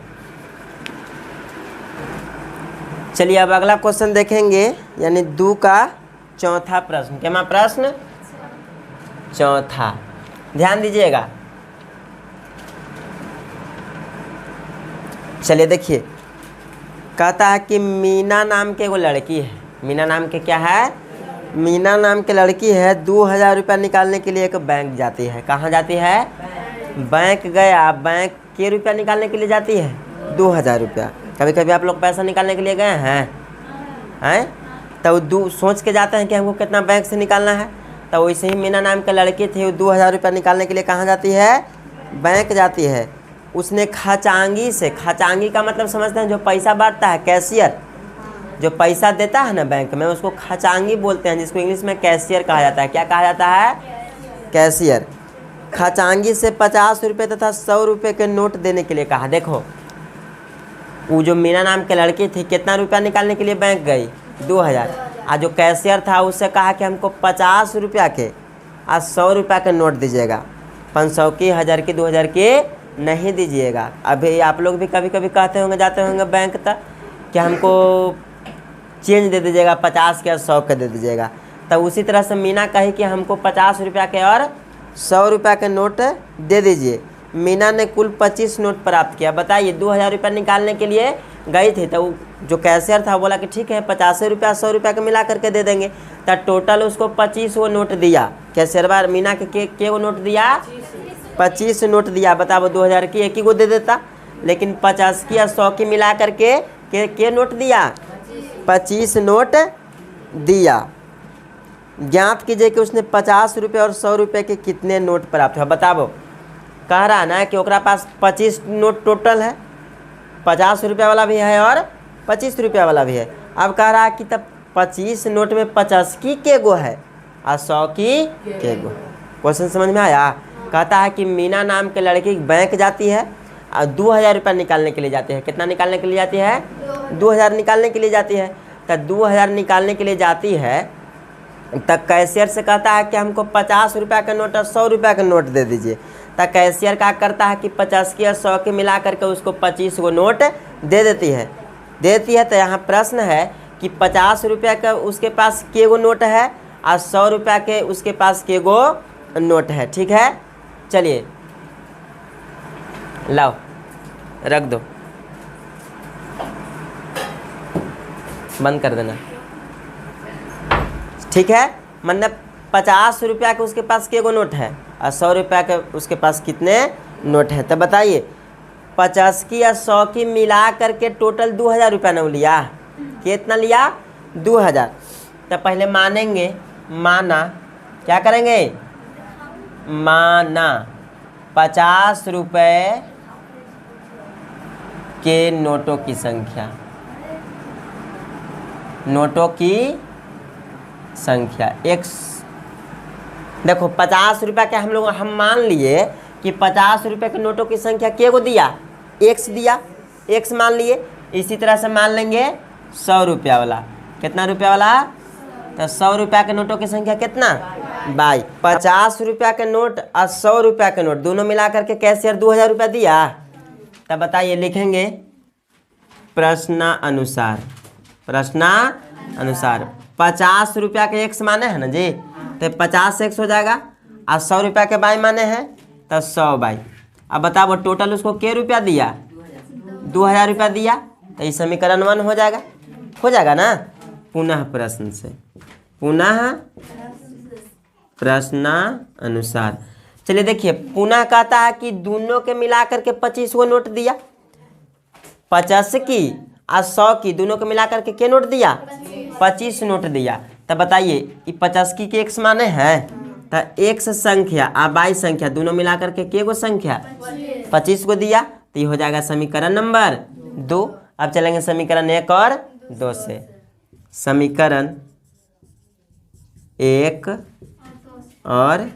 चलिए अब अगला क्वेश्चन देखेंगे, यानी 2 का चौथा प्रश्न। क्या प्रश्न? चौथा। ध्यान दीजिएगा। चलिए देखिए, कहता है कि मीना नाम के वो लड़की है। मीना नाम के क्या है? मीना नाम की लड़की है। 2000 रुपया निकालने के लिए एक बैंक जाती है। कहाँ जाती है? बैंक गया, बैंक के रुपया निकालने के लिए जाती है 2000 रुपया। कभी कभी आप लोग पैसा निकालने के लिए गए हैं तो सोच के जाते हैं कि हमको कितना बैंक से निकालना है। तो वैसे ही मीना नाम के लड़की थी, वो 2000 रुपया निकालने के लिए कहाँ जाती है? बैंक जाती है। उसने खचांगी से, खचांगी का मतलब समझते हैं जो पैसा बांटता है, कैशियर जो पैसा देता है ना बैंक में, उसको खचांगी बोलते हैं, जिसको इंग्लिश में कैशियर कहा जाता है। क्या कहा जाता है? कैशियर। खचांगी से 50 रुपये तथा 100 रुपये के नोट देने के लिए कहा। देखो वो जो मीना नाम के लड़की थी कितना रुपया निकालने के लिए बैंक गई? 2000। और जो कैशियर था उससे कहा कि हमको 50 रुपया के और 100 रुपया के नोट दीजिएगा, 500 की, 1000 की, 2000 की नहीं दीजिएगा। अभी आप लोग भी कभी कभी कहते होंगे, जाते होंगे बैंक तक कि हमको चेंज दे दीजिएगा, 50 के और 100 के दे दीजिएगा। तो उसी तरह से मीना कही कि हमको 50 रुपया के और 100 रुपया के नोट दे दीजिए। मीना ने कुल 25 नोट प्राप्त किया। बताइए 2000 रुपया निकालने के लिए गई थी, तो जो कैशियर था बोला कि ठीक है 50 रुपया 100 रुपया के मिला करके दे देंगे। तो टोटल उसको 25 वो नोट दिया। कैशियर बार मीना के वो नोट दिया? 25 नोट दिया। बताओ 2000 की एक ही को दे देता, लेकिन 50 की या 100 की मिला करके के नोट दिया? 25 नोट दिया। ज्ञात कीजिए कि उसने 50 रुपये और 100 रुपये के कितने नोट प्राप्त हुआ। बताओ, कह रहा ना कि ओकरा पास 25 नोट टोटल है, 50 रुपया वाला भी है और 25 रुपया वाला भी है। अब कह रहा है कि तब 25 नोट में 50 की के गो है और 100 की के गो। क्वेश्चन समझ में आया? कहता है कि मीना नाम के लड़की बैंक जाती है और 2000 रुपया निकालने के लिए जाती है। कितना निकालने के लिए जाती है? 2000 निकालने के लिए जाती है। तो 2000 निकालने के लिए जाती है, तब कैशियर से कहता है कि हमको 50 रुपया का नोट और 100 रुपया का नोट दे दीजिए। तब कैशियर क्या करता है कि 50 की और 100 की मिला करके उसको 25 गो नोट दे देती है। तो यहाँ प्रश्न है कि 50 रुपया का उसके पास के गो नोट है और 100 रुपया के उसके पास के गो नोट है। ठीक है, चलिए लाओ रख दो, बंद कर देना। ठीक है, मतलब 50 रुपया के उसके पास के गो नोट है और 100 रुपया के उसके पास कितने नोट है? तो बताइए 50 की या 100 की मिला करके टोटल 2000 रुपया न लिया? कितना लिया? 2000। तो पहले मानेंगे, माना, क्या करेंगे? माना 50 रुपये के नोटों की संख्या, नोटों की संख्या x। देखो 50 रुपया के हम मान लिए कि 50 रुपये के नोटों की संख्या के को दिया? x दिया, x मान लिए। इसी तरह से मान लेंगे 100 रुपया वाला। कितना रुपया वाला? तो 100 रुपया के नोटों की संख्या कितना? 22। 50 रुपया के नोट और 100 रुपया के नोट दोनों मिला करके कैशियर 2000 रुपया दिया। तब बताइए, लिखेंगे प्रश्नानुसार। 50 रुपया के x माने हैं ना जी, तो 50 x हो जाएगा और 100 रुपया के बाई माने हैं तो 100 बाई। अब बताओ टोटल उसको के रुपया दिया? 2000 रुपया दिया। तो ये समीकरण 1 हो जाएगा ना। पुनः प्रश्न से, पुनः प्रश्नानुसार। चलिए देखिए, पुनः कहता है कि दोनों के मिला करके 25 को नोट दिया। 50 की और 100 की दोनों को मिला करके के नोट दिया? 25 नोट दिया। तब बताइए ये 50 की के x माने हैं, तो x संख्या और बाई संख्या दोनों मिला करके के गो संख्या 25 को दिया। तो ये हो जाएगा समीकरण नंबर 2। अब चलेंगे समीकरण 1 और 2 से। समीकरण 1 और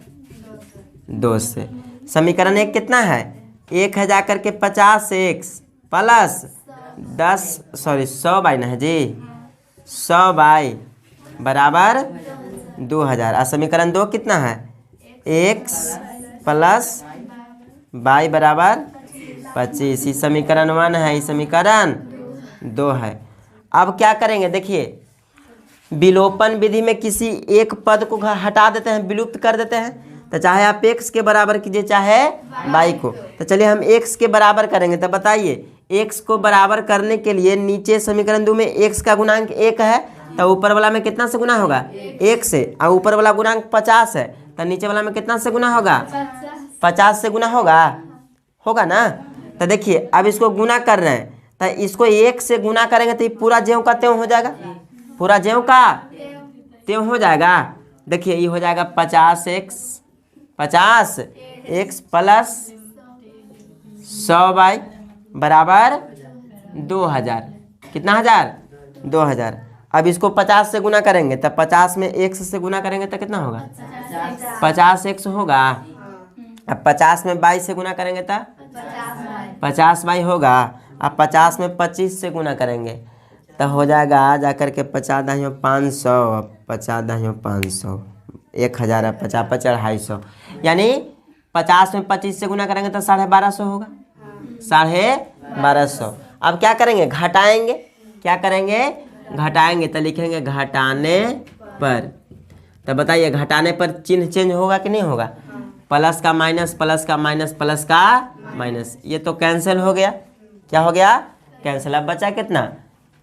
2 से। समीकरण 1 कितना है? 1 है जा करके 50 x प्लस 100 बाई ना है जी, 100 बाई बराबर 2000। और समीकरण 2 कितना है? x प्लस बाई बराबर 25। ये समीकरण 1 है, ये समीकरण 2 है। अब क्या करेंगे? देखिए, विलोपन विधि में किसी एक पद को हटा देते हैं, विलुप्त कर देते हैं। तो चाहे आप x के बराबर कीजिए चाहे y को। तो चलिए हम x के बराबर करेंगे। तो बताइए x को बराबर करने के लिए नीचे समीकरण 2 में x का गुणांक 1 है, तो ऊपर वाला में कितना से गुना होगा? 1 से। और ऊपर वाला गुणांक 50 है, तो नीचे वाला में कितना से गुना होगा? 50 से गुना होगा, होगा ना। तो देखिए अब इसको गुना कर रहे हैं, तो इसको 1 से गुना करेंगे तो ये पूरा ज्यों का त्यों हो जाएगा, पूरा ज्यों का त्यों हो जाएगा। देखिए ये हो जाएगा 50x प्लस 100y बराबर 2000। कितना हजार? 2000। अब इसको 50 से गुना करेंगे तो 50 में x से गुना करेंगे तो कितना होगा? 50x होगा। अब 50 में 22 से गुना करेंगे तो 50y होगा। अब 50 में 25 से गुना करेंगे तो हो जाएगा जा करके 50 दाहियों 500, 50 दाहियों 500, 1000, 50 50 250। यानी 50 में 25 से गुना करेंगे तो 1250 होगा, 1250। अब क्या करेंगे? घटाएंगे। क्या करेंगे? घटाएंगे। तो लिखेंगे घटाने पर। तो बताइए घटाने पर चिन्ह चेंज होगा कि नहीं होगा? प्लस का माइनस, प्लस का माइनस, प्लस का माइनस, ये तो कैंसिल हो गया। क्या हो गया? कैंसिल। अब बचा कितना?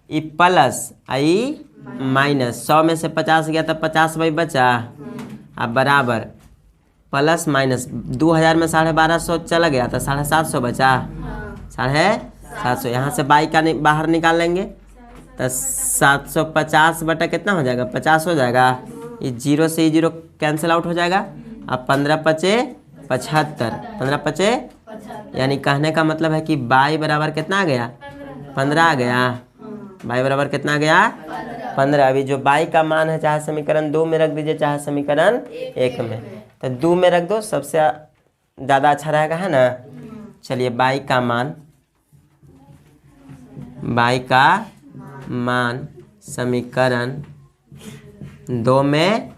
ई प्लस आई माइनस, 100 में से 50 गया तो 50y बचा। अब बराबर प्लस माइनस 2000 में 1250 चला गया तो 750 बचा, 750। यहाँ से बाई का बाहर निकाल लेंगे तो 750 बटा कितना हो जाएगा? 50 हो जाएगा। ये 0 से 0 कैंसिल आउट हो जाएगा। अब 15 पचे 75, 15 पचे, यानी कहने का मतलब है कि बाई बराबर कितना आ गया? 15 आ गया। बाई बराबर कितना आ गया? 15। अभी जो बाई का मान है चाहे समीकरण 2 में रख दीजिए चाहे समीकरण 1 में, तो 2 में रख दो, सबसे ज़्यादा अच्छा रहेगा, है ना। चलिए बाई का मान समीकरण 2 में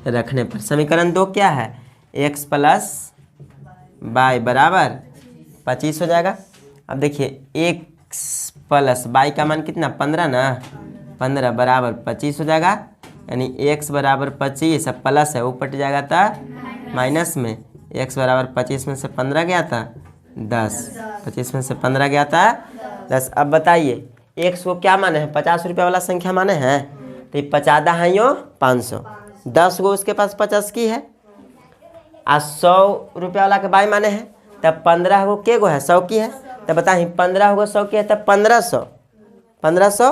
रखने पर, समीकरण 2 क्या है? x प्लस बाई बराबर 25 हो जाएगा। अब देखिए x प्लस बाई का मान कितना? 15 ना, 15 बराबर 25 हो जाएगा। यानी x बराबर 25, अब प्लस है ऊपर जाएगा था माइनस में, x बराबर 25 में से 15 गया था 10, 25 में से 15 गया था 10। अब बताइए x को क्या माने हैं? 50 रुपये वाला संख्या माने हैं, तो ये 50 दहाइयों 500, 10 गो उसके पास 50 की है। आज 100 रुपये वाला के बाई माने हैं, तब 15 गो के गो है? 100 की है। तब बताइए 15 गो 100 की है तब 1500, 1500।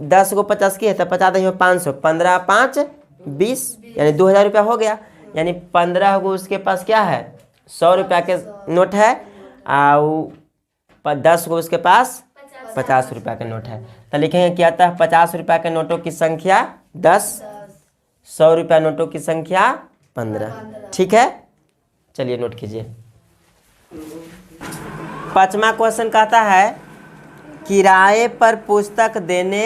10 गो 50 की है तब 50 दहियों 500, 15 5 20, यानी 2000 रुपया हो गया। यानी 15 गो उसके पास क्या है? 100 रुपया के नोट है, और 10 गो उसके पास 50 रुपया का नोट है। तो लिखेंगे क्या था? 50 रुपया के नोटों की संख्या 10, 100 रुपया नोटों की संख्या 15। ठीक है, चलिए नोट कीजिए। 5वां क्वेश्चन कहता है किराए पर पुस्तक देने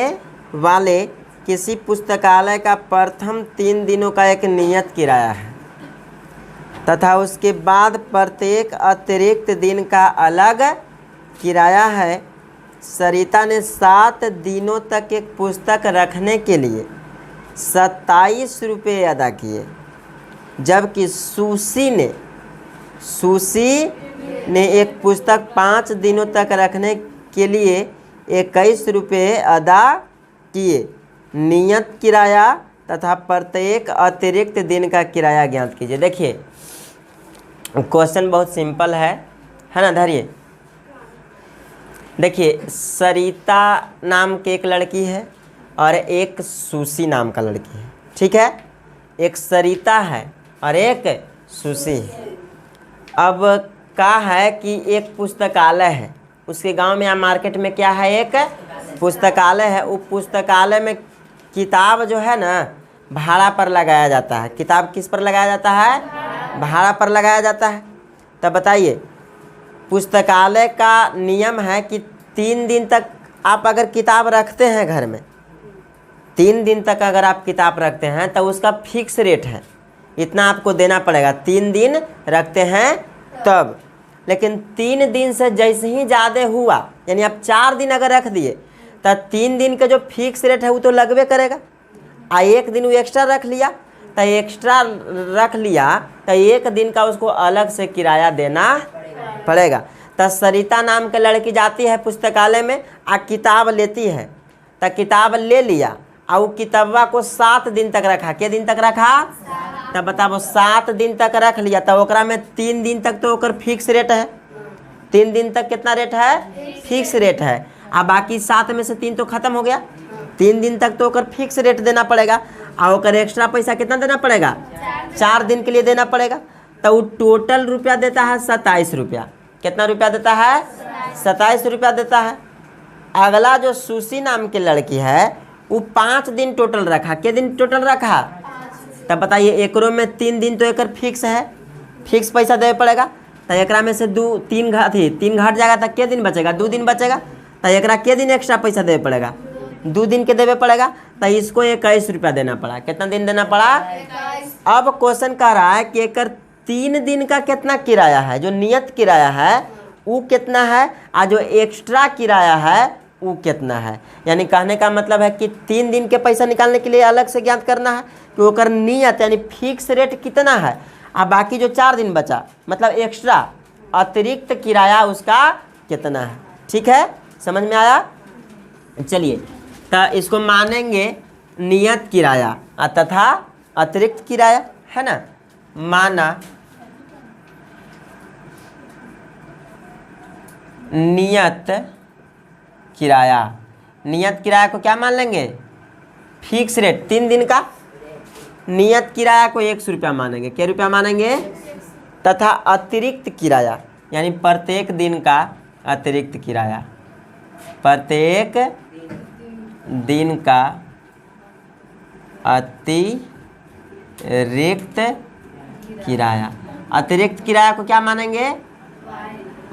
वाले किसी पुस्तकालय का प्रथम 3 दिनों का एक नियत किराया है तथा उसके बाद प्रत्येक अतिरिक्त दिन का अलग किराया है। सरिता ने 7 दिनों तक एक पुस्तक रखने के लिए 27 रुपये अदा किए, जबकि सुशी ने एक पुस्तक 5 दिनों तक रखने के लिए 21 रुपये अदा किए। नियत किराया तथा प्रत्येक अतिरिक्त दिन का किराया ज्ञात कीजिए। देखिए क्वेश्चन बहुत सिंपल है ना। धरिए, देखिए सरिता नाम की एक लड़की है और एक सुशी नाम का लड़की है। ठीक है, एक सरिता है और एक सुशी है। अब क्या है कि एक पुस्तकालय है उसके गांव में या मार्केट में, क्या है? एक पुस्तकालय है। वो पुस्तकालय में किताब जो है ना भाड़ा पर लगाया जाता है। किताब किस पर लगाया जाता है? भाड़ा पर लगाया जाता है। तब बताइए पुस्तकालय का नियम है कि 3 दिन तक आप अगर किताब रखते हैं घर में, 3 दिन तक अगर आप किताब रखते हैं तो उसका फिक्स रेट है, इतना आपको देना पड़ेगा। 3 दिन रखते हैं तब। लेकिन 3 दिन से जैसे ही ज़्यादा हुआ, यानी आप 4 दिन अगर रख दिए तो 3 दिन का जो फिक्स रेट है वो तो लगबे करेगा। 1 दिन वो एक्स्ट्रा रख लिया तो 1 दिन का उसको अलग से किराया देना पड़ेगा। तो सरिता नाम के लड़की जाती है पुस्तकालय में आ किताब लेती है, तो किताब ले लिया और वो किताबा को 7 दिन तक रखा। क्या दिन तक रखा? तब बताओ 7 दिन तक रख लिया तो ओकरा में 3 दिन तक तो ओकर फिक्स रेट है। 3 दिन तक कितना रेट है? फिक्स रेट है। अब बाकी 7 में से 3 तो खत्म हो गया। 3 दिन तक तो ओकर फिक्स रेट देना पड़ेगा और ओकर एक्स्ट्रा पैसा कितना देना पड़ेगा? 4 दिन के लिए देना पड़ेगा। तो वो टोटल रुपया देता है 27 रुपया। कितना रुपया देता है? 27 रुपया देता है। अगला जो सुशी नाम की लड़की है वो 5 दिन टोटल रखा। कितने दिन टोटल रखा? तब बताइए एकरों में 3 दिन तो एकर फिक्स है, फिक्स पैसा देना पड़ेगा। तो एकरा में से 3 घट जाएगा तो कितने दिन बचेगा? 2 दिन बचेगा। तो एकरा कितने दिन एक्स्ट्रा पैसा देना पड़ेगा? 2 दिन के देवे पड़ेगा। तो इसको 21 रुपया देना पड़ा। कितना दिन देना पड़ा? अब क्वेश्चन कह रहा है कि एकर 3 दिन का कितना किराया है, जो नियत किराया है वो कितना है और जो एक्स्ट्रा किराया है वो कितना है। यानी कहने का मतलब है कि 3 दिन के पैसा निकालने के लिए अलग से ज्ञात करना है कि ओकर नियत यानी फिक्स रेट कितना है और बाकी जो 4 दिन बचा मतलब एक्स्ट्रा अतिरिक्त किराया उसका कितना है। ठीक है, समझ में आया? चलिए तो इसको मानेंगे नियत किराया तथा अतिरिक्त किराया, है ना। माना नियत किराया, नियत किराया को क्या मान लेंगे? फिक्स रेट 3 दिन का। नियत किराया को 100 रुपया मानेंगे। क्या रुपया मानेंगे? तथा अतिरिक्त किराया यानी प्रत्येक दिन का अतिरिक्त किराया, प्रत्येक दिन का अतिरिक्त किराया। अतिरिक्त किराया को क्या मानेंगे?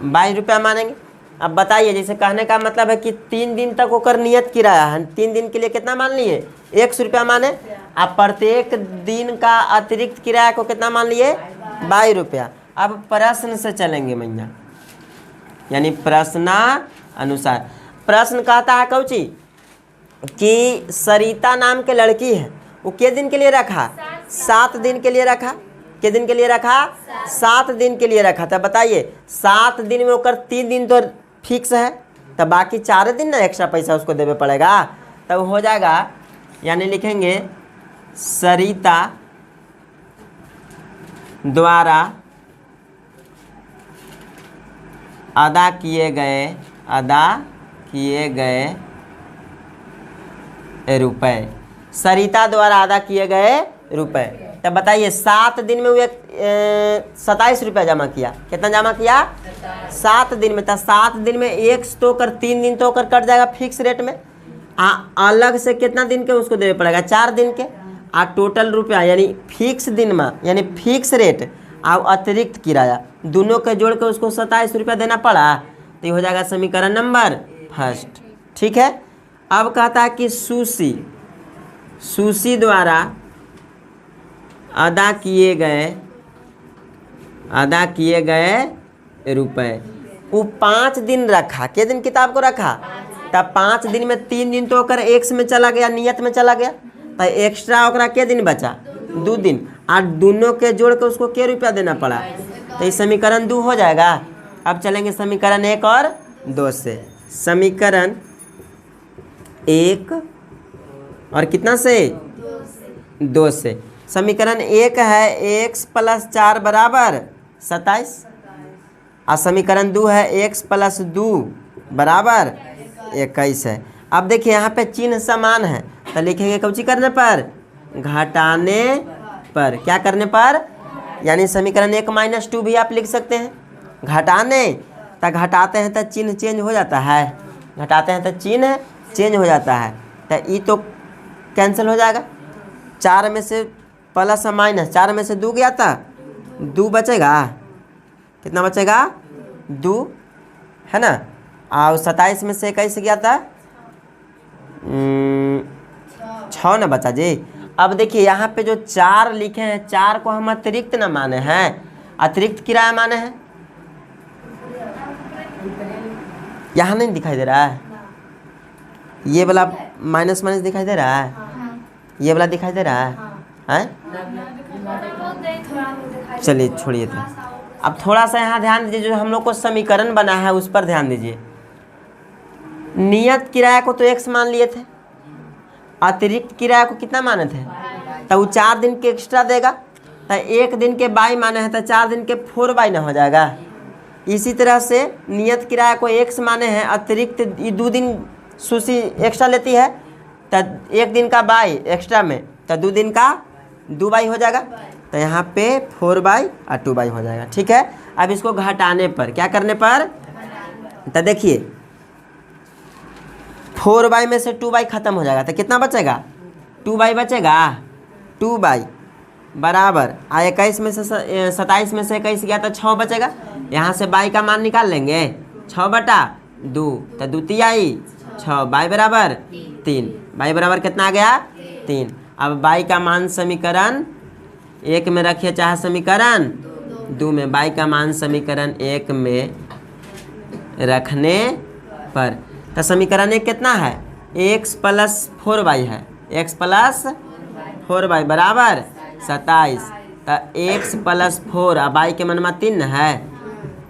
22 रुपया मानेंगे। अब बताइए, जैसे कहने का मतलब है कि 3 दिन तक ओकर नियत किराया है, 3 दिन के लिए कितना मान लिए? 100 रुपया माने। अब प्रत्येक दिन का अतिरिक्त किराया को कितना मान लिए? 22 रुपया। अब प्रश्न से चलेंगे मैया, यानी प्रश्नानुसार। प्रश्न कहता है कौची कि सरिता नाम के लड़की है, वो कितने दिन के लिए रखा? 7 दिन के लिए रखा। कितने दिन के लिए रखा? 7 दिन के लिए रखा। तब बताइए 7 दिन में ओकर 3 दिन तो फिक्स है, तब बाकी 4 दिन ना एक्स्ट्रा पैसा उसको देवे पड़ेगा। तब हो जाएगा, यानी लिखेंगे सरिता द्वारा अदा किए गए रुपए। सरिता द्वारा अदा किए गए रुपए। तब बताइए 7 दिन में वो 27 रुपया जमा किया। कितना जमा किया? 7 दिन में। तो 7 दिन में 1 तो कर 3 दिन तो कर कट जाएगा फिक्स रेट में। अलग से कितना दिन के उसको देवे पड़ेगा? 4 दिन के। टोटल रुपया यानी फिक्स दिन में यानी फिक्स रेट और अतिरिक्त किराया दोनों के जोड़ के उसको 27 रुपया देना पड़ा। तो ये हो जाएगा समीकरण नंबर 1। ठीक है। अब कहता है कि सुशी द्वारा अदा किए गए रुपए। वो 5 दिन रखा। कितने दिन किताब को रखा? तब 5 दिन में 3 दिन तो ओकर एक्स में चला गया, नियत में चला गया। तो एक्स्ट्रा ओकरा के दिन बचा? 2 दिन। और दोनों के जोड़ के उसको क्या रुपया देना पड़ा? तो ये समीकरण 2 हो जाएगा। अब चलेंगे समीकरण 1 और 2 से। समीकरण 1 और कितना से? 2 से। समीकरण 1 है x + 4 = 27 और समीकरण 2 है x + 2 = 21 है। अब देखिए यहाँ पे चिन्ह समान है तो लिखेंगे कौची करने पर? घटाने पर। क्या करने पर? यानी समीकरण 1 - 2 भी आप लिख सकते हैं। घटाने तो घटाते हैं तो चिन्ह चेंज हो जाता है, घटाते हैं तो चिन्ह चेंज हो जाता है। तो ये तो कैंसिल हो जाएगा। 4 में से प्लस और माइनस, 4 में से 2 गया था, 2 बचेगा। कितना बचेगा? 2, है ना। और 27 में से 21 गया था 6 ना बचा जी। अब देखिए यहाँ पे जो 4 लिखे हैं, 4 को हम अतिरिक्त ना माने हैं, अतिरिक्त किराया माने हैं। यहाँ नहीं दिखाई दे रहा है? ये वाला माइनस दिखाई दे रहा है? ये वाला दिखाई दे रहा है? चलिए छोड़िए। तो अब थोड़ा सा यहाँ ध्यान दीजिए, जो हम लोग को समीकरण बना है उस पर ध्यान दीजिए। नियत किराया को तो x मान लिए थे, अतिरिक्त किराया को कितना माने थे? तो वो 4 दिन के एक्स्ट्रा देगा। तो एक दिन के बाई माने हैं तो 4 दिन के 4 बाई ना हो जाएगा। इसी तरह से नियत किराया को x माने हैं, अतिरिक्त 2 दिन सुशी एक्स्ट्रा लेती है तो 1 दिन का बाई एक्स्ट्रा में तो 2 दिन का 2 बाई हो जाएगा। तो यहाँ पे 4 बाई और 2 बाई हो जाएगा। ठीक है, अब इसको घटाने पर क्या करने पर, तो देखिए 4 बाई में से 2 बाई खत्म हो जाएगा तो कितना बचेगा, 2 बाई बचेगा। 2 बाई बराबर 21 में से 27 में से 21 गया तो 6 बचेगा। यहाँ से बाई का मान निकाल लेंगे, 6/2 तो 2 तिहाई 6, बाई बराबर 3, बाई बराबर कितना आ गया 3। अब बाई का मान समीकरण 1 में रखिए चाहे समीकरण 2 में, बाई का मान समीकरण 1 में रखने पर तो समीकरण 1 कितना है, x + 4y है, x + 4y बराबर 27। तो x + 4 अब बाई के मन 3 है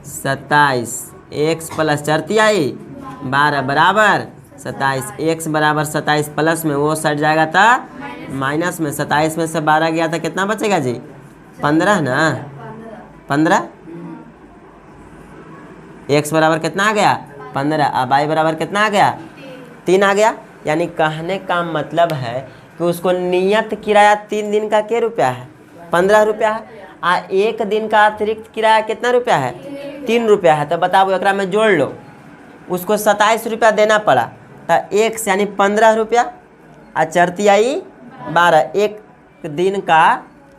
27, x + 4 तिहाई 12 बराबर 27, x बराबर 27 प्लस में वो सट जाएगा तो माइनस में, 27 में से 12 गया तो कितना बचेगा जी, 15 ना, 15। x बराबर कितना आ गया 15, अब y बराबर कितना आ गया 3 आ गया। यानी कहने का मतलब है कि उसको नियत किराया 3 दिन का क्या रुपया है, 15 रुपया है। आ 1 दिन का अतिरिक्त किराया कितना रुपया है, 3 रुपया है। तो बताओ एकरा में जोड़ लो, उसको 27 रुपया देना पड़ा तो x यानी 15 रुपया और 4 तिहाई 12, 1 दिन का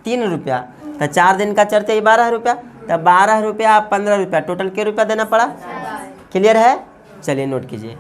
3 रुपया तो 4 दिन का 4 तिहाई 12 रुपया, तो 12 रुपया 15 रुपया टोटल क्या रुपया देना पड़ा। क्लियर है, चलिए नोट कीजिए।